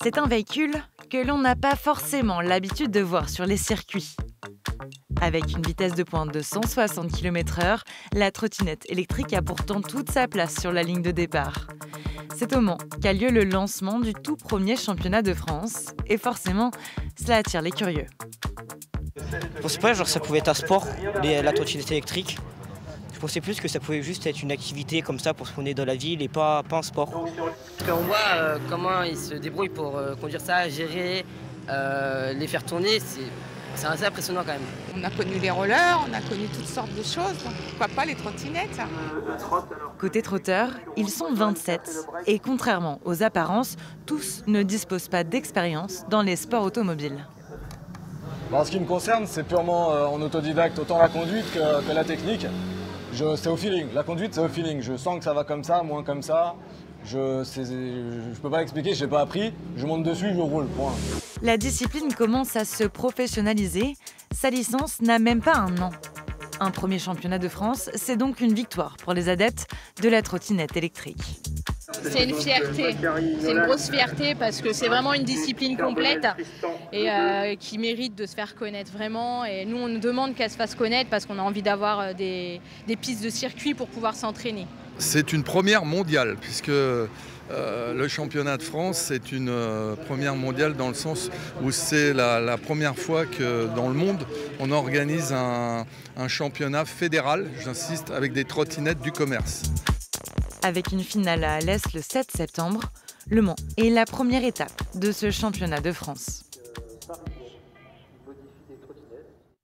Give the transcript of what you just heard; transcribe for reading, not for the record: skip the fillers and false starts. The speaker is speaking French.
C'est un véhicule que l'on n'a pas forcément l'habitude de voir sur les circuits. Avec une vitesse de pointe de 160 km/h, la trottinette électrique a pourtant toute sa place sur la ligne de départ. C'est au Mans qu'a lieu le lancement du tout premier championnat de France. Et forcément, cela attire les curieux. Je pensais pas genre ça pouvait être un sport, la trottinette électrique. Je pensais plus que ça pouvait juste être une activité comme ça pour se promener dans la ville et pas un sport. Quand on voit comment ils se débrouillent pour conduire ça, gérer, les faire tourner, c'est assez impressionnant quand même. On a connu les rollers, on a connu toutes sortes de choses. Pourquoi pas les trottinettes? Côté trotteurs, ils sont 27. Et contrairement aux apparences, tous ne disposent pas d'expérience dans les sports automobiles. En ce qui me concerne, c'est purement en autodidacte, autant la conduite que la technique. C'est au feeling. La conduite, c'est au feeling. Je sens que ça va comme ça, moins comme ça. Je peux pas expliquer, je n'ai pas appris. Je monte dessus, je roule, point. La discipline commence à se professionnaliser. Sa licence n'a même pas un an. Un premier championnat de France, c'est donc une victoire pour les adeptes de la trottinette électrique. C'est une fierté, c'est une grosse fierté parce que c'est vraiment une discipline complète et qui mérite de se faire connaître vraiment. Et nous, on nous demande qu'elle se fasse connaître parce qu'on a envie d'avoir des pistes de circuit pour pouvoir s'entraîner. C'est une première mondiale puisque le championnat de France, c'est une première mondiale dans le sens où c'est la première fois que dans le monde, on organise un championnat fédéral, j'insiste, avec des trottinettes du commerce. Avec une finale à Alès le 7 septembre, Le Mans est la première étape de ce championnat de France.